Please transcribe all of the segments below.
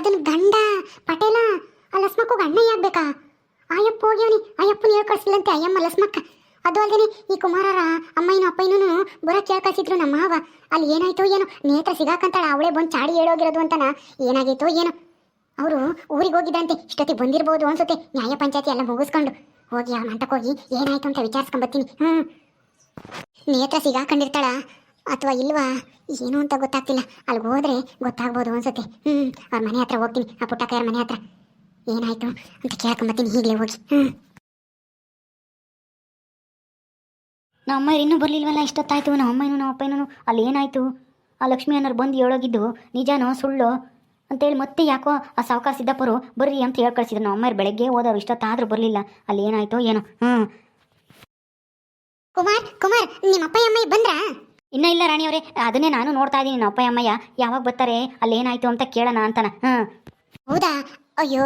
ಅದನ್ನ ಗಂಡ ಪಟೇಲ ಆ ಲಸ್ಮಕ್ಕೋಗ ಅಣ್ಣ ಆಗ್ಬೇಕಾ? ಅಯ್ಯಪ್ಪ ಹೋಗ್ಯವನಿ, ಅಯ್ಯಪ್ಪನ ಹೇಳ್ ಕಳ್ಸಿಲ್ಲಂತೆ ಅಯ್ಯಮ್ಮ ಲಸ್ಮಕ್ಕ. ಅದು ಅಲ್ದೇನೆ ಈ ಕುಮಾರರ ಅಮ್ಮಯ್ಯನೂ ಅಪ್ಪಯ್ಯನೂ ಬರೋಕ್ಕೆ ಹೇಳ್ ಕಳ್ಸಿದ್ರು ನಮ್ಮ ಮಾವ. ಅಲ್ಲಿ ಏನಾಯ್ತೋ ಏನೋ, ನೇತ್ರ ಸಿಗಾಕಂತಾಳ, ಅವಳೇ ಬಂದು ಚಾಡಿ ಹೇಳೋಗಿರೋದು ಅಂತನ. ಏನಾಗೈತೋ ಏನೋ, ಅವರು ಊರಿಗೆ ಹೋಗಿದ್ದಂತೆ, ಇಷ್ಟೊತ್ತಿಗೆ ಬಂದಿರ್ಬೋದು ಅನ್ಸುತ್ತೆ. ನ್ಯಾಯ ಪಂಚಾಯತಿ ಎಲ್ಲ ಮುಗಿಸ್ಕೊಂಡು ಹೋಗಿ ಅವ್ನ ಹಂತಕ್ಕೆ ಹೋಗಿ ಏನಾಯ್ತು ಅಂತ ವಿಚಾರಿಸ್ಕೊಂಬರ್ತೀನಿ. ನೇತ್ರ ಸಿಗಾಕೊಂಡಿರ್ತಾಳ ಅಥವಾ ಇಲ್ವಾ ಏನು ಅಂತ ಗೊತ್ತಾಗ್ತಿಲ್ಲ. ಅಲ್ಲಿಗೆ ಹೋದ್ರೆ ಗೊತ್ತಾಗ್ಬೋದು ಅನ್ಸುತ್ತೆ. ಅವ್ರ ಮನೆ ಹತ್ರ ಹೋಗ್ತೀನಿ, ಆ ಪುಟ್ಟಕ್ಕಯ್ಯರ ಮನೆ ಹತ್ರ ಏನಾಯ್ತು ಅಂತ ಕೇಳ್ಕೊಂಬತ್ತೀನಿ ಈಗಲೇ ಹೋಗಿ. ನಮ್ಮ ಅಮ್ಮ ಇನ್ನೂ ಬರಲಿಲ್ವಲ್ಲ, ಇಷ್ಟೊತ್ತಾಯ್ತು. ನಮ್ಮ ಅಮ್ಮನೂ ನಮ್ಮ ಅಪ್ಪನೂ ಅಲ್ಲಿ ಏನಾಯಿತು, ಆ ಲಕ್ಷ್ಮಿ ಅನ್ನೋರು ಬಂದು ಹೇಳೋಗಿದ್ದು ನಿಜನೋ ಸುಳ್ಳು ಅಂತೇಳಿ ಮತ್ತೆ ಯಾಕೋ ಆ ಸಾವುಕಾರ ಸಿದ್ದಪ್ಪರು ಬರ್ರಿ ಅಂತ ಹೇಳಿ ಕಳಿಸಿದ್ರು. ನಮ್ಮ ಅಮ್ಮರು ಬೆಳಗ್ಗೆ ಹೋದವ್ರು, ಇಷ್ಟೊತ್ತಾದರೂ ಬರಲಿಲ್ಲ. ಅಲ್ಲಿ ಏನಾಯ್ತು ಏನೋ. ಕುಮಾರ್ ಕುಮಾರ್ ನಿಮ್ಮ ಅಪ್ಪ ಅಮ್ಮ ಬಂದ್ರಾ? ಇನ್ನೂ ಇಲ್ಲ ರಾಣಿಯವರೇ, ಅದನ್ನೇ ನಾನು ನೋಡ್ತಾ ಇದ್ದೀನಿ. ನಮ್ಮ ಅಪ್ಪ ಅಮ್ಮಯ್ಯ ಯಾವಾಗ ಬರ್ತಾರೆ, ಅಲ್ಲಿ ಏನಾಯ್ತು ಅಂತ ಕೇಳೋಣ ಅಂತಾನ. ಹೌದಾ? ಅಯ್ಯೋ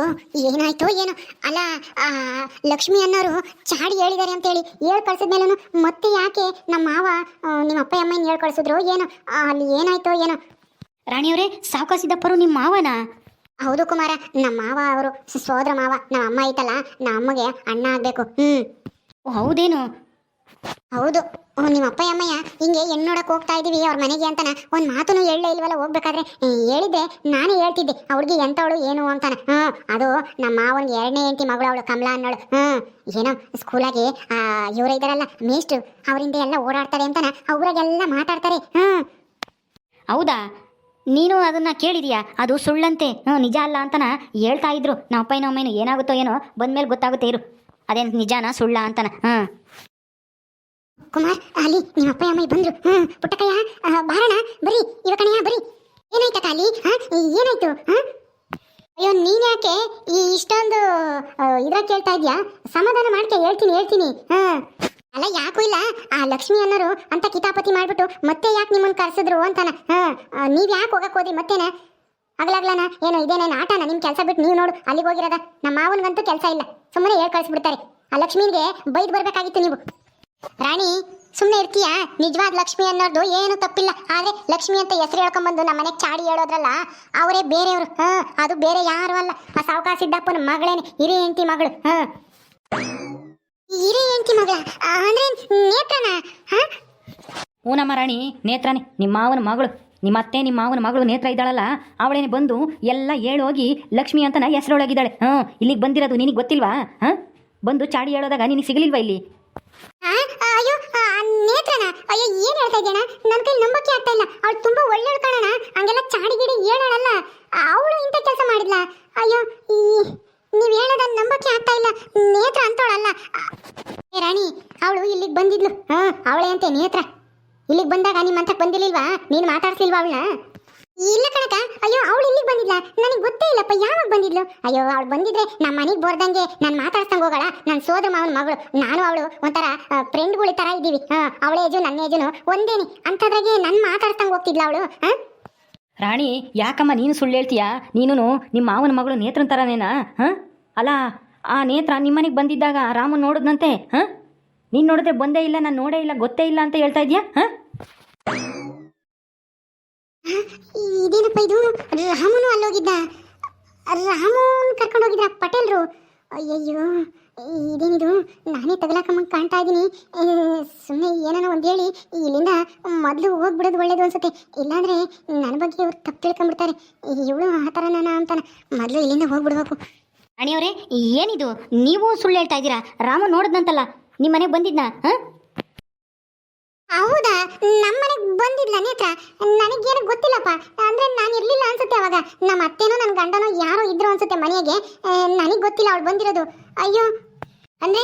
ಏನಾಯ್ತು ಏನು? ಅಲ್ಲ ಲಕ್ಷ್ಮಿ ಅನ್ನೋರು ಚಾಡಿ ಹೇಳಿದ್ದಾರೆ ಅಂತೇಳಿ ಹೇಳ್ ಕಳ್ಸಿದ್ಮೇಲೂ ಮತ್ತೆ ಯಾಕೆ ನಮ್ಮ ಮಾವ ನಿಮ್ಮ ಅಪ್ಪ ಅಮ್ಮನ ಹೇಳ್ ಕಳ್ಸಿದ್ರು ಏನೋ? ಅಲ್ಲಿ ಏನಾಯ್ತೋ ಏನೋ. ರಾಣಿಯವರೇ, ಸಾವುಕಾರ ಸಿದ್ದಪ್ಪರು ನಿಮ್ಮ ಮಾವನಾ? ಹೌದು ಕುಮಾರ, ನಮ್ಮ ಮಾವ ಅವರು ಸೋದರ ಮಾವ. ನಮ್ಮ ಅಮ್ಮ ಐತಲ್ಲ, ನಮ್ಮ ಅಮ್ಮಗೆ ಅಣ್ಣ ಆಗ್ಬೇಕು. ಹೌದೇನು? ಹೌದು. ನಿಮ್ಮ ಅಪ್ಪ ಅಮ್ಮಯ್ಯ ಹಿಂಗೆ ಹೆಣ್ಣು ನೋಡಕ್ ಹೋಗ್ತಾ ಇದೀವಿ ಅವ್ರ ಮನೆಗೆ ಅಂತಾನ. ಒಂದ್ ಮಾತನ್ನು ಹೇಳಲೇ ಇಲ್ವಲ್ಲ. ಹೋಗ್ಬೇಕಾದ್ರೆ ಹೇಳಿದ್ದೆ, ನಾನೇ ಹೇಳ್ತಿದ್ದೆ ಅವ್ಳಿಗೆ ಎಂತವಳು ಏನು ಅಂತಾನ. ಅದು ನಮ್ಮ ಮಾವನ್ಗೆ 2ನೇ ಹೆಂಡತಿ ಮಗಳು ಅವಳು, ಕಮಲಾ ಅನ್ನೋಳು. ಏನೋ ಸ್ಕೂಲಾಗೆ ಇವ್ರ ಇದಾರಲ್ಲ ಮೇಷ್ಟ್ರು, ಅವರಿಂದ ಎಲ್ಲ ಓಡಾಡ್ತಾರೆ ಅಂತಾನ, ಅವ್ರಾಗೆಲ್ಲ ಮಾತಾಡ್ತಾರೆ. ಹೌದಾ? ನೀನು ಅದನ್ನ ಕೇಳಿದೀಯಾ? ಅದು ಸುಳ್ಳಂತೆ, ನಿಜ ಅಲ್ಲ ಅಂತನ ಹೇಳ್ತಾ ಇದ್ರು ನಮ್ಮ ಅಪ್ಪಯ್ಯನೋ ಅಮ್ಮಯ್ಯನೋ. ಏನಾಗುತ್ತೋ ಏನೋ, ಬಂದ್ಮೇಲೆ ಗೊತ್ತಾಗುತ್ತೆ ಇರು, ಅದೇನು ನಿಜಾನ ಸುಳ್ಳ ಅಂತಾನ. ಕುಮಾರ್, ಅಲ್ಲಿ ನಿಮ್ಮ ಅಪ್ಪ ಅಮ್ಮ ಬಂದ್ರು. ಪುಟ್ಟಕ್ಕಯ್ಯ ಬಾರಣ, ಬರೀ ಇವ ಬರೀ. ಏನಾಯ್ತ ಅಲ್ಲಿ? ಏನಾಯ್ತು? ಅಯ್ಯೋ ನೀನ್ ಯಾಕೆ ಇಷ್ಟೊಂದು ಇದ್ರ ಕೇಳ್ತಾ ಇದ್ಯಾ? ಸಮಾಧಾನ ಮಾಡ್ಕೆ, ಹೇಳ್ತೀನಿ. ಅಲ್ಲ ಯಾಕೂ ಇಲ್ಲ, ಆ ಲಕ್ಷ್ಮಿ ಅನ್ನೋರು ಅಂತ ಕಿತಾಪತಿ ಮಾಡ್ಬಿಟ್ಟು ಮತ್ತೆ ಯಾಕೆ ನಿಮ್ಮನ್ನ ಕರ್ಸಿದ್ರು ಅಂತಾನ. ನೀವ್ ಯಾಕೆ ಹೋಗಕ್ ಹೋದ್ರಿ ಮತ್ತೇನ? ಆಗ್ಲಾಗ್ಲಾನ ಏನೋ ಇದೇನೇನು ಆಟನ ನಿಮ್ ಕೆಲಸ ಬಿಟ್ಟು ನೀವು ನೋಡು ಅಲ್ಲಿಗೆ ಹೋಗಿರೋದ. ನಮ್ಮ ಮಾವನ್ಗಂತೂ ಕೆಲಸ ಇಲ್ಲ, ಸುಮ್ಮನೆ ಹೇಳ್ ಕಳ್ಸಿಬಿಡ್ತಾರೆ. ಆ ಲಕ್ಷ್ಮಿಗೆ ಬೈದ್ ಬರ್ಬೇಕಾಗಿತ್ತು ನೀವು. ರಾಣಿ ಸುಮ್ಮನೆ ಇರ್ತೀಯಾ? ನಿಜವಾದ ಲಕ್ಷ್ಮಿ ಅನ್ನೋದು ಏನು ತಪ್ಪಿಲ್ಲ. ಆದ್ರೆ ಲಕ್ಷ್ಮಿ ಅಂತ ಹೆಸರು ಹೇಳ್ಕೊಂಡ್ಬಂದು ನಮ್ಮ ಮನೆಗೆ ಚಾಡಿ ಹೇಳೋದ್ರಲ್ಲ, ಅವರೇ ಬೇರೆಯವರು. ಅದು ಬೇರೆ ಯಾರು ಅಲ್ಲ, ಆ ಸಾವುಕಾರ ಸಿದ್ದಪ್ಪನ ಮಗಳೇನೆ, ಹಿರಿಯ ಹೆಂಡತಿ ಮಗಳು. ಹಿರಿಯ ಹೆಂಡತಿ ಮಗಳ ಅಂದ್ರೆ ನೇತ್ರನ? ನಮ್ಮ ರಾಣಿ ನೇತ್ರನೇ, ನಿಮ್ಮ ಮಾವನ ಮಗಳು. ನಿಮ್ಮ ಅತ್ತೆ ನಿಮ್ಮ ಮಾವನ ಮಗಳು ನೇತ್ರ ಇದ್ದಾಳಲ್ಲ, ಅವಳೇನೆ ಬಂದು ಎಲ್ಲ ಹೇಳೋಗಿ ಲಕ್ಷ್ಮಿ ಅಂತನ ಹೆಸರೊಳಗಿದ್ದಾಳೆ. ಇಲ್ಲಿಗೆ ಬಂದಿರೋದು ನಿನಗೆ ಗೊತ್ತಿಲ್ವಾ? ಬಂದು ಚಾಡಿ ಹೇಳೋದಾಗ ನಿನಗೆ ಸಿಗಲಿಲ್ವಾ ಇಲ್ಲಿ? ಅಯ್ಯೋ ನೇತ್ರನ? ಅಯ್ಯೋ ಏನ್ ಹೇಳ್ತಾ ಇದ್ದೇನ? ನನ್ನ ಕೈ ನಂಬಕ್ಕೆ ಆಗ್ತಾ ಇಲ್ಲ. ಅವಳು ತುಂಬಾ ಒಳ್ಳೆಯವಳು ಕಾಣೋಣ, ಹಂಗೆಲ್ಲ ಚಾಡಿಗಿಡಿ ಹೇಳೋಳಲ್ಲ. ಅವಳು ಇಂಥ ಕೆಲಸ ಮಾಡಿದ್ಲ? ಅಯ್ಯೋ ನೀವ್ ಹೇಳೋದ ನಂಬಕ್ಕೆ ಆಗ್ತಾ ಇಲ್ಲ. ನೇತ್ರ ಅಂತವಳಲ್ಲ ರಾಣಿ, ಅವಳು ಇಲ್ಲಿಗೆ ಬಂದಿದ್ಲು. ಅವಳೇ ಅಂತೆ ನೇತ್ರ. ಇಲ್ಲಿಗೆ ಬಂದಾಗ ನಿಮ್ಮ ಅಂತಕ್ಕೆ ಬಂದಿರ್ಲಿಲ್ವಾ? ನೀನು ಮಾತಾಡ್ಸಿಲ್ವಾ ಅವಳನ್ನ? ಇಲ್ಲ ಕಣಕ. ಅಯ್ಯೋ ಅವಳು ಇಲ್ಲಿಗೆ ಬಂದಿದ್ಲ? ನನಗೆ ಗೊತ್ತೇ ಇಲ್ಲಪ್ಪ, ಯಾವಾಗ ಬಂದಿದ್ಲು? ಅಯ್ಯೋ ಅವಳು ಬಂದಿದ್ರೆ ನಮ್ಮ ಮನೆಗೆ ಬರ್ದಂಗೆ ನಾನು ಮಾತಾಡ್ಸಂಗೆ ಹೋಗೋಣ. ನನ್ನ ಸೋದರ ಮಾವನ ಮಗಳು, ನಾನು ಅವಳು ಒಂಥರ ಫ್ರೆಂಡ್ಗಳ ಥರ ಇದ್ದೀವಿ. ಅವಳ ಏಜು ನನ್ನ ಏಜುನು ಒಂದೇನಿ ಅಂಥದ್ರಾಗೆ ನನ್ನ ಮಾತಾಡ್ಸಂಗೆ ಹೋಗ್ತಿದ್ಲ ಅವಳು. ರಾಣಿ ಯಾಕಮ್ಮ ನೀನು ಸುಳ್ಳು ಹೇಳ್ತೀಯಾ? ನೀನು ನಿಮ್ಮ ಮಾವನ ಮಗಳು ನೇತ್ರನ ಥರನೇನಾ? ಅಲ್ಲ ಆ ನೇತ್ರ ನಿಮ್ಮ ಮನೆಗೆ ಬಂದಿದ್ದಾಗ ರಾಮನ್ ನೋಡಿದ್ನಂತೆ. ನೀನು ನೋಡಿದ್ರೆ ಬಂದೇ ಇಲ್ಲ, ನಾನು ನೋಡೇ ಇಲ್ಲ, ಗೊತ್ತೇ ಇಲ್ಲ ಅಂತ ಹೇಳ್ತಾ ಇದೆಯಾ? ಇದೇನಪ್ಪ ಇದು? ರಾಮನು ಅಲ್ಲೋಗಿದ್ದ? ರಾಮನ್ ಕರ್ಕೊಂಡು ಹೋಗಿದ್ರ ಪಟೇಲ್ರು? ಅಯ್ಯಯ್ಯೋ ಇದೇನಿದು? ನಾನೇ ತಗಲಾಕಂಬಂಗೆ ಕಾಣ್ತಾ ಇದ್ದೀನಿ. ಸುಮ್ಮನೆ ಏನೋ ಒಂದು ಹೇಳಿ ಇಲ್ಲಿಂದ ಮೊದಲು ಹೋಗ್ಬಿಡೋದು ಒಳ್ಳೇದು ಅನ್ಸುತ್ತೆ. ಇಲ್ಲಾಂದ್ರೆ ನನ್ನ ಬಗ್ಗೆ ಇವ್ರು ತಪ್ಪು ತಿಳ್ಕೊಂಡ್ಬಿಡ್ತಾರೆ. ಇವಳು ಆ ಥರನ ಅಂತಾನೆ, ಮೊದಲು ಇಲ್ಲಿಂದ ಹೋಗ್ಬಿಡ್ಬೇಕು. ರಾಣಿಯವರೇ ಏನಿದು? ನೀವು ಸುಳ್ಳು ಹೇಳ್ತಾ ಇದ್ದೀರಾ? ರಾಮ ನೋಡಿದ್ನಂತಲ್ಲ, ನಿಮ್ಮ ಮನೆಗೆ ಬಂದಿದ್ನಾ? ಹೌದಾ? ನಮ್ಮ ಮನೆಗೆ ಬಂದಿದ್ಲ ನೇತ್ರ? ನನಗೇನು ಗೊತ್ತಿಲ್ಲಪ್ಪ. ಅಂದ್ರೆ ನಾನು ಇರ್ಲಿಲ್ಲ ಅನ್ಸುತ್ತೆ ಅವಾಗ. ನಮ್ಮ ಅತ್ತೆನೋ ನನ್ನ ಗಂಡನೋ ಯಾರೋ ಇದ್ರು ಅನ್ಸುತ್ತೆ ಮನೆಗೆ. ನನಗೆ ಗೊತ್ತಿಲ್ಲ ಅವಳು ಬಂದಿರೋದು. ಅಯ್ಯೋ ಅಂದ್ರೆ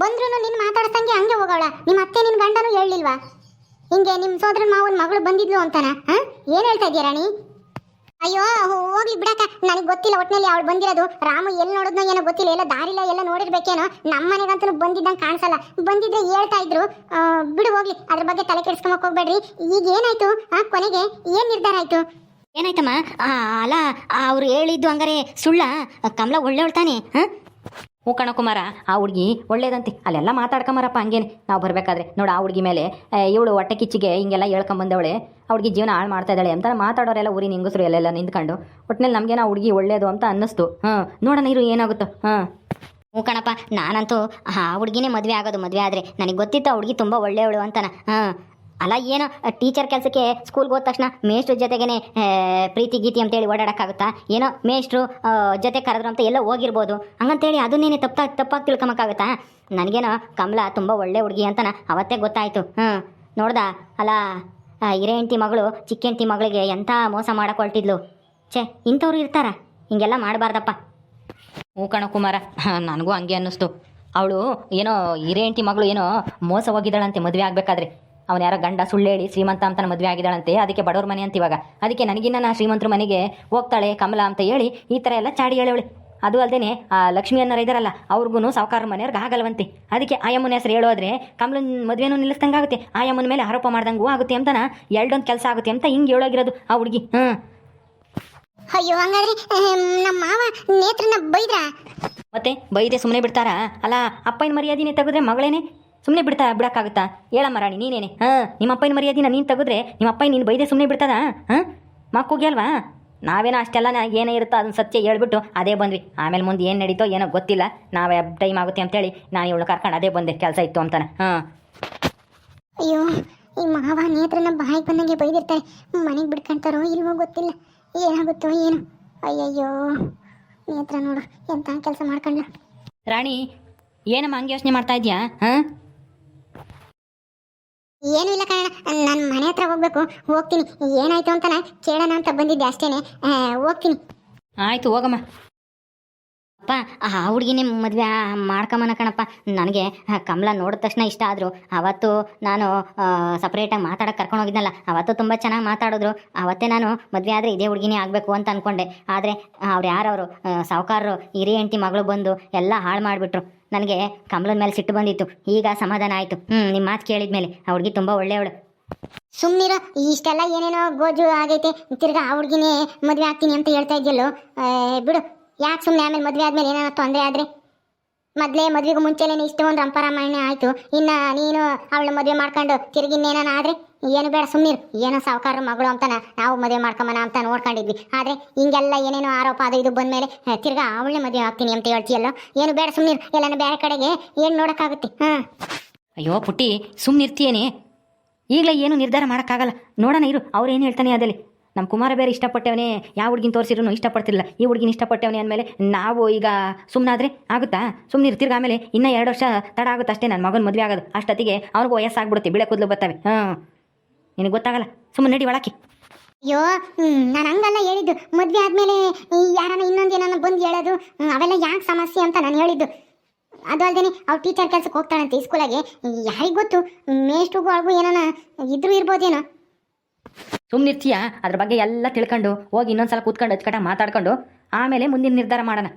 ಬಂದ್ರು ನಿನ್ನ ಮಾತಾಡ್ಸಂಗೆ ಹಂಗೆ ಹೋಗೋಳ? ನಿಮ್ಮ ಅತ್ತೆ ನಿನ್ನ ಗಂಡನೂ ಹೇಳಲಿಲ್ವಾ ಹಿಂಗೆ ನಿಮ್ಮ ಸೋದರನ ಮಾವನ ಮಗಳು ಬಂದಿದ್ಲು ಅಂತಾನ? ಏನು ಹೇಳ್ತಾ ಇದೀಯ ರಾಣಿ? ಅಯ್ಯೋ ಹೋಗ್ಲಿ ಬಿಡಕ್ಕ, ನನಗೆ ಗೊತ್ತಿಲ್ಲ. ಒಟ್ಟಿನಲ್ಲಿ ಅವಳು ಬಂದಿರೋದು. ರಾಮು ಎಲ್ಲಿ ನೋಡಿದ್ನೋ ಏನೋ ಗೊತ್ತಿಲ್ಲ, ಎಲ್ಲ ದಾರಿಲ್ಲ ಎಲ್ಲ ನೋಡಿರ್ಬೇಕೇನೋ. ನಮ್ಮ ಮನೆಗಂತೂ ಬಂದಿದ್ದಂಗೆ ಕಾಣಿಸಲ್ಲ. ಬಂದಿದ್ರೆ ಹೇಳ್ತಾ ಇದ್ರು. ಬಿಡು ಹೋಗ್ಲಿ, ಅದ್ರ ಬಗ್ಗೆ ತಲೆ ಕೆಡಿಸ್ಕೊಂಬಕ್ ಹೋಗ್ಬೇಡ್ರಿ. ಈಗ ಏನಾಯ್ತು? ಕೊನೆಗೆ ಏನ್ ನಿರ್ಧಾರ ಆಯ್ತು? ಏನಾಯ್ತಮ್ಮ? ಅಲ್ಲ ಅವ್ರು ಹೇಳಿದ್ದು ಹಂಗಾರೆ ಸುಳ್ಳ? ಕಮಲ ಒಳ್ಳೆಯವಳು ತಾನೆ? ಹ್ಞೂ ಕಣ ಕುಮಾರ, ಆ ಹುಡುಗಿ ಒಳ್ಳೇದಂತೆ ಅಲ್ಲೆಲ್ಲ ಮಾತಾಡ್ಕೊಂಬರಪ್ಪ ಹಂಗೇನೆ ನಾವು ಬರಬೇಕಾದ್ರೆ ನೋಡು ಆ ಹುಡುಗಿ ಮೇಲೆ ಇವಳು ಹೊಟ್ಟೆ ಕಿಚ್ಚಿಗೆ ಹಿಂಗೆಲ್ಲ ಹೇಳ್ಕೊಂಬಂದವಳೆ, ಆ ಹುಡುಗಿ ಜೀವನ ಹಾಳು ಮಾಡ್ತಾ ಇದ್ದಾಳೆ ಅಂತ ಮಾತಾಡೋರೆಲ್ಲ ಊರಿನ ಹೆಂಗಸರು ಎಲ್ಲೆಲ್ಲ ನಿಂತ್ಕೊಂಡು ಒಟ್ಟಿನಲ್ಲಿ ನಮಗೇನೋ ಆ ಹುಡುಗಿ ಒಳ್ಳೇದು ಅಂತ ಅನ್ನಿಸ್ತು. ನೋಡೋಣ ಇರು ಏನಾಗುತ್ತೋ. ಹ್ಞೂ ಕಣಪ್ಪ, ನಾನಂತೂ ಆ ಹುಡುಗಿನೇ ಮದುವೆ ಆಗೋದು. ಮದುವೆ ಆದರೆ ನನಗೆ ಗೊತ್ತಿತ್ತು ಆ ಹುಡುಗಿ ತುಂಬ ಒಳ್ಳೆಯವಳು ಅಂತನ. ಅಲ್ಲ ಏನೋ ಟೀಚರ್ ಕೆಲಸಕ್ಕೆ ಸ್ಕೂಲ್ಗೆ ಹೋದ ತಕ್ಷಣ ಮೇಷ್ಟ್ರ ಜೊತೆಗೇ ಪ್ರೀತಿ ಗೀತಿ ಅಂತೇಳಿ ಓಡಾಡೋಕ್ಕಾಗುತ್ತಾ? ಏನೋ ಮೇಷ್ಟ್ರು ಜೊತೆ ಕರೆದ್ರು ಅಂತ ಎಲ್ಲೋ ಹೋಗಿರ್ಬೋದು, ಹಂಗಂತೇಳಿ ಅದನ್ನೇನೆ ತಪ್ಪಾಗಿ ತಿಳ್ಕೊಳಕ್ಕಾಗುತ್ತಾ? ನನಗೇನೋ ಕಮಲ ತುಂಬ ಒಳ್ಳೆ ಹುಡುಗಿ ಅಂತನ ಅವತ್ತೇ ಗೊತ್ತಾಯಿತು. ನೋಡ್ದ ಅಲ್ಲ, ಹಿರೇ ಹೆಂಡ್ತಿ ಮಗಳು ಚಿಕ್ಕ ಹೆಂಡ್ತಿ ಮಗಳಿಗೆ ಎಂಥ ಮೋಸ ಮಾಡಕ್ಕೆ ಹೊರಟಿದ್ಲು. ಛೇ, ಇಂಥವ್ರು ಇರ್ತಾರ? ಹಿಂಗೆಲ್ಲ ಮಾಡಬಾರ್ದಪ್ಪ. ಹ್ಞೂ ಕಣ ಕುಮಾರ, ನನಗೂ ಹಂಗೆ ಅನ್ನಿಸ್ತು. ಅವಳು ಏನೋ ಹಿರೇ ಹೆಂಡ್ತಿ ಮಗಳು ಏನೋ ಮೋಸ ಹೋಗಿದ್ದಾಳಂತೆ ಮದುವೆ ಆಗಬೇಕಾದ್ರೆ. ಅವನು ಯಾರೋ ಗಂಡ ಸುಳ್ಳು ಹೇಳಿ ಶ್ರೀಮಂತ ಅಂತ ಮದುವೆ ಆಗಿದ್ದಾಳಂತೆ, ಅದಕ್ಕೆ ಬಡವ್ರ ಮನೆ ಅಂತ ಇವಾಗ. ಅದಕ್ಕೆ ನನಗಿನ್ನ ನಾ ಶ್ರೀಮಂತರ ಮನೆಗೆ ಹೋಗ್ತಾಳೆ ಕಮಲ ಅಂತ ಹೇಳಿ ಈ ಥರ ಎಲ್ಲ ಚಾಡಿ ಹೇಳವಳೆ. ಅದು ಅಲ್ಲದೆ ಆ ಲಕ್ಷ್ಮಿ ಅನ್ನೋರು ಇದ್ದಾರಲ್ಲ, ಅವ್ರಿಗೂ ಸಾವುಕಾರ ಮನೆಯವ್ರಿಗೆ ಆಗಲ್ವಂತೆ. ಅದಕ್ಕೆ ಆಯಮ್ಮನ ಹೆಸರು ಹೇಳೋದ್ರೆ ಕಮಲನ ಮದುವೆನೂ ನಿಲ್ಲಿಸ್ದಂಗೆ ಆಗುತ್ತೆ, ಆಯಮ್ಮನ ಮೇಲೆ ಆರೋಪ ಮಾಡ್ದಂಗೂ ಆಗುತ್ತೆ ಅಂತನ ಎರಡೊಂದು ಕೆಲಸ ಆಗುತ್ತೆ ಅಂತ ಹಿಂಗೆ ಹೇಳೋಗಿರೋದು ಆ ಹುಡುಗಿ. ಅಯ್ಯೋ, ಹಂಗಾದ್ರೆ ನಮ್ಮ ಮಾವ ನೇತ್ರನ ಬೈದ್ರಾ? ಮತ್ತೆ ಬೈದೆ ಸುಮ್ಮನೆ ಬಿಡ್ತಾರಾ? ಅಲ್ಲ, ಅಪ್ಪನ ಮರ್ಯಾದಿನೇ ತೆಗೆದ್ರೆ ಮಗಳೇನೆ ಸುಮ್ಮನೆ ಬಿಡಕ್ಕಾಗುತ್ತಾ? ಹೇಳಮ್ಮ ರಾಣಿ ನೀನೇನೆ. ನಿಮ್ಮ ಅಪ್ಪನ ಮರ್ಯಾದಿನ ನೀನು ತೆಗೆದ್ರೆ ನಿಮ್ಮ ಅಪ್ಪ ನೀನು ಬೈದೆ ಸುಮ್ಮನೆ ಬಿಡ್ತದ? ಮಕ್ಕೋಗಿ ಅಲ್ವಾ? ನಾವೇನೋ ಅಷ್ಟೆಲ್ಲ ಏನೇ ಇರುತ್ತೋ ಅದನ್ನ ಸತ್ಯ ಹೇಳ್ಬಿಟ್ಟು ಅದೇ ಬಂದ್ವಿ. ಆಮೇಲೆ ಮುಂದೆ ಏನು ನಡೀತೋ ಏನೋ ಗೊತ್ತಿಲ್ಲ. ನಾವೇ ಟೈಮ್ ಆಗುತ್ತೆ ಅಂತೇಳಿ ನಾನು ಇವಳು ಕರ್ಕೊಂಡು ಅದೇ ಬಂದೆ, ಕೆಲಸ ಇತ್ತು ಅಂತಾನೆ. ಅಯ್ಯೋ, ಈ ಮಾವ ನೇತ್ರನ ಬಾಯಿಗೆ ಬಂದಂಗೆ ಬೈದಿರ್ತಾರೆ. ಮನೆಗೆ ಬಿಡ್ಕೊಂತಾರೋ ಇಲ್ವೋ ಗೊತ್ತಿಲ್ಲ, ಏನಾಗುತ್ತೋ ಏನು. ಅಯ್ಯಯ್ಯೋ, ನೇತ್ರ ನೋಡು ಎಂಥ ಕೆಲಸ ಮಾಡ್ಕೊಂಡ್ಲ. ರಾಣಿ, ಏನಮ್ಮ ಹಂಗೆ ಯೋಚನೆ ಮಾಡ್ತಾ ಇದೆಯಾ? ಏನೂ ಇಲ್ಲ ಕಣ, ನಾನು ಮನೆ ಹತ್ರ ಹೋಗ್ತೀನಿ. ಏನಾಯ್ತು ಅಂತ ಕೇಳೋಣ ಅಂತ ಬಂದಿದ್ದೆ ಅಷ್ಟೇನೆ. ಹೋಗ್ತೀನಿ. ಆಯಿತು, ಹೋಗಮ್ಮ. ಅಪ್ಪ, ಆ ಹುಡುಗಿನೇ ಮದುವೆ ಮಾಡ್ಕೊಂಬನ ಕಣಪ್ಪ. ನನಗೆ ಕಮಲ ನೋಡಿದ ತಕ್ಷಣ ಇಷ್ಟ ಆದರು. ಅವತ್ತು ನಾನು ಸಪ್ರೇಟಾಗಿ ಮಾತಾಡೋಕೆ ಕರ್ಕೊಂಡು ಹೋಗಿದ್ನಲ್ಲ, ಅವತ್ತು ತುಂಬ ಚೆನ್ನಾಗಿ ಮಾತಾಡಿದ್ರು. ಅವತ್ತೇ ನಾನು ಮದುವೆ ಆದರೆ ಇದೇ ಹುಡುಗಿನೇ ಆಗಬೇಕು ಅಂತ ಅಂದ್ಕೊಂಡೆ. ಆದರೆ ಅವ್ರು ಯಾರವರು ಸಾವುಕಾರರು ಹಿರಿಯ ಹೆಂಡ್ತಿ ಮಗಳು ಬಂದು ಎಲ್ಲ ಹಾಳು ಮಾಡಿಬಿಟ್ರು. ನನಗೆ ಕಮಲನ ಮೇಲೆ ಸಿಟ್ಟು ಬಂದಿತ್ತು. ಈಗ ಸಮಾಧಾನ ಆಯಿತು. ನಿಮ್ಮ ಮಾತು ಕೇಳಿದ ಮೇಲೆ ಆ ಹುಡುಗಿ ತುಂಬ ಒಳ್ಳೆಯವಳು. ಸುಮ್ಮನಿರೋ, ಇಷ್ಟೆಲ್ಲ ಏನೇನೋ ಗೋಜು ಆಗೈತೆ, ತಿರ್ಗಾ ಆ ಹುಡುಗಿನೇ ಮದುವೆ ಆಗ್ತೀನಿ ಅಂತ ಹೇಳ್ತಾ ಇದ್ಯಲ್ಲೋ. ಬಿಡು, ಯಾಕೆ ಸುಮ್ಮನೆ ಆಮೇಲೆ ಮದುವೆ ಆದಮೇಲೆ ಏನಾರ ತೊಂದರೆ ಆದರೆ? ಮೊದಲೇ ಮದುವೆಗೂ ಮುಂಚೆನೇ ಇಷ್ಟೊಂದು ರಂಪರಾಮಾಯಣ ಆಯಿತು. ಇನ್ನು ನೀನು ಅವಳ ಮದುವೆ ಮಾಡ್ಕೊಂಡು ತಿರುಗಿನ್ನೇನ ಆದರೆ ಏನು ಬೇಡ, ಸುಮ್ಮನಿರು. ಏನೋ ಸಾವುಕಾರ ಮಗಳು ಅಂತಾನ ನಾವು ಮದುವೆ ಮಾಡ್ಕೊಂಬನ ಅಂತ ನೋಡ್ಕೊಂಡಿದ್ವಿ. ಆದರೆ ಹಿಂಗೆಲ್ಲ ಏನೇನೋ ಆರೋಪ ಅದು ಇದು ಬಂದಮೇಲೆ ತಿರ್ಗಾ ಅವಳೇ ಮದುವೆ ಆಗ್ತೀನಿ ಅಂತ ಹೇಳ್ತೀಯಲ್ಲೋ. ಏನು ಬೇಡ, ಸುಮ್ಮನಿರು. ಎಲ್ಲನೂ ಬೇರೆ ಕಡೆಗೆ ಏನು ನೋಡೋಕ್ಕಾಗುತ್ತೆ? ಅಯ್ಯೋ ಪುಟ್ಟಿ, ಸುಮ್ಮನಿರ್ತೀಯೇನೆ? ಈಗಲೇ ಏನು ನಿರ್ಧಾರ ಮಾಡೋಕ್ಕಾಗಲ್ಲ. ನೋಡೋಣ ಇರು, ಅವ್ರು ಏನು ಹೇಳ್ತಾನೆ ಅದಲ್ಲಿ. ನಮ್ಮ ಕುಮಾರ ಬೇರೆ ಇಷ್ಟಪಟ್ಟವನೇ, ಯಾವ ಹುಡುಗಿನ ತೋರಿಸಿದ್ರು ಇಷ್ಟಪಡ್ತಿಲ್ಲ. ಈ ಹುಡುಗಿನ ಇಷ್ಟಪಟ್ಟವನೇ ಅಂದಮೇಲೆ ನಾವು ಈಗ ಸುಮ್ಮನಾದರೆ ಆಗುತ್ತಾ? ಸುಮ್ಮನೆ ಇರ್ತಿರ್ಗ ಆಮೇಲೆ ಇನ್ನೂ 2 ವರ್ಷ ತಡ ಆಗುತ್ತೆ ಅಷ್ಟೇ ನನ್ನ ಮಗನ ಮದುವೆ ಆಗೋದು. ಅಷ್ಟೊತ್ತಿಗೆ ಅವ್ರಿಗೂ ವಯಸ್ಸಾಗ್ಬಿಡುತ್ತೆ, ಬಿಳೆ ಕೂದಲು ಬರ್ತವೆ. ನಿನಗೆ ಗೊತ್ತಾಗಲ್ಲ, ಸುಮ್ಮನೆ ನಡಿ ಒಳಕ್ಕೆ. ಅಯ್ಯೋ, ನಾನು ಹಂಗಲ್ಲ ಹೇಳಿದ್ದು. ಮದುವೆ ಆದಮೇಲೆ ಯಾರನ್ನ ಇನ್ನೊಂದೇನೋ ಬಂದು ಹೇಳೋದು ಅವೆಲ್ಲ ಯಾಕೆ ಸಮಸ್ಯೆ ಅಂತ ನಾನು ಹೇಳಿದ್ದು. ಅದು ಅಲ್ಲದೆ ಅವ್ರು ಟೀಚರ್ ಕೆಲಸಕ್ಕೆ ಹೋಗ್ತಾಳಂತೆ ಸ್ಕೂಲಾಗೆ. ಯಾರಿಗೆ ಗೊತ್ತು, ಮೇಷ್ಟ್ರಿಗೂ ಅವ್ರಿಗೂ ಏನಾನ ಇದ್ರೂ ಇರ್ಬೋದೇನೋ. ಸುಮ್ಮನಿರ್ತೀಯ? ಅದ್ರ ಬಗ್ಗೆ ಎಲ್ಲ ತಿಳ್ಕೊಂಡು ಹೋಗಿ ಇನ್ನೊಂದ್ಸಲ ಕೂತ್ಕೊಂಡು ಅಚ್ಚಕಟ್ಟ ಮಾತಾಡ್ಕೊಂಡು ಆಮೇಲೆ ಮುಂದಿನ ನಿರ್ಧಾರ ಮಾಡೋಣ.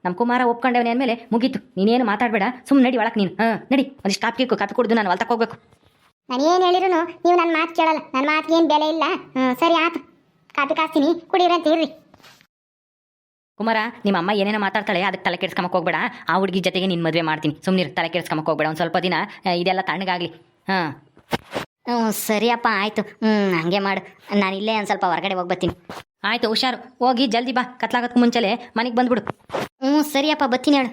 ನಮ್ಮ ಕುಮಾರ ಒಪ್ಕೊಂಡವನೇ ಅಂದಮೇಲೆ ಮುಗೀತು. ನೀನೇನು ಮಾತಾಡಬೇಡ, ಸುಮ್ಮನೆ ನಡಿ ಒಳಕ್ಕೆ. ನೀನು ನಡಿ, ಒಂದಿಷ್ಟು ಕಾಪಿ ಕುಡಿದು ನಾನು ಹೊಲ್ತಕ್ಕೆ ಹೋಗ್ಬೇಕು. ನಾನು ಏನು ಹೇಳಿದ್ರು ನೀವು ನನ್ನ ಮಾತು ಕೇಳಲ್ಲ. ನನ್ನ ಮಾತಿಗೆ ಏನು ಬೆಲೆ ಇಲ್ಲ. ಸರಿ ಆಯ್ತು, ಕಾಪಿ ಕಾಸ್ತೀನಿ, ಕುಡಿಯೋರಂತ ಇರ್ರಿ. ಕುಮಾರ, ನಿಮ್ಮ ಅಮ್ಮ ಏನೇನೋ ಮಾತಾಡ್ತಾಳೆ, ಅದಕ್ಕೆ ತಲೆ ಕೆಡ್ಸ್ಕೊಂಬಕ್ಕೆ ಹೋಗ್ಬೇಡ. ಆ ಹುಡುಗಿ ಜೊತೆಗೆ ನಿನ್ನ ಮದುವೆ ಮಾಡ್ತೀನಿ. ಸುಮ್ಮನೆ ತಲೆ ಕೆಡ್ಸ್ಕೊಂಬಕ್ಕೆ ಹೋಗ್ಬೇಡ. ಒಂದು ಸ್ವಲ್ಪ ದಿನ ಇದೆಲ್ಲ ತಣ್ಣಗಾಗಲಿ. ಸರಿಯಪ್ಪ, ಆಯಿತು. ಹಂಗೆ ಮಾಡು. ನಾನು ಇಲ್ಲೇ ಒಂದು ಸ್ವಲ್ಪ ಹೊರಗಡೆ ಹೋಗಿ ಬರ್ತೀನಿ. ಆಯಿತು, ಹುಷಾರು. ಹೋಗಿ ಜಲ್ದಿ ಬಾ, ಕತ್ಲಾಗೋದಕ್ಕೆ ಮುಂಚೆಲೆ ಮನೆಗೆ ಬಂದ್ಬಿಡು. ಸರಿಯಪ್ಪ, ಬರ್ತೀನಿ ಹೇಳು.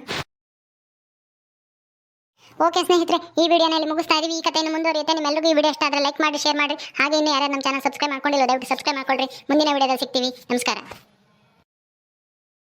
ಓಕೆ ಸ್ನೇಹಿತರೆ, ಈ ವಿಡಿಯೋನಲ್ಲಿ ಮುಗಿಸ್ತಾ ಇದೀವಿ. ಈ ಕಥೆಯನ್ನು ಮುಂದುವರಿಯುತ್ತೆ. ನಿಮ್ಮೆಲ್ಲರಿಗೂ ಈ ವಿಡಿಯೋ ಇಷ್ಟ ಆದರೆ ಲೈಕ್ ಮಾಡಿ, ಶೇರ್ ಮಾಡಿ. ಹಾಗೆ ಇನ್ನೂ ಯಾರು ನಮ್ಮ ಚಾನಲ್ ಸಬ್ಸ್ಕ್ರೈಬ್ ಮಾಡ್ಕೊಂಡಿಲ್ಲ, ದಯವಿಟ್ಟು ಸಬ್ಸ್ಕ್ರೈಬ್ ಮಾಡ್ಕೊಳ್ರಿ. ಮುಂದಿನ ವಿಡಿಯೋದಲ್ಲಿ ಸಿಗ್ತೀವಿ. ನಮಸ್ಕಾರ.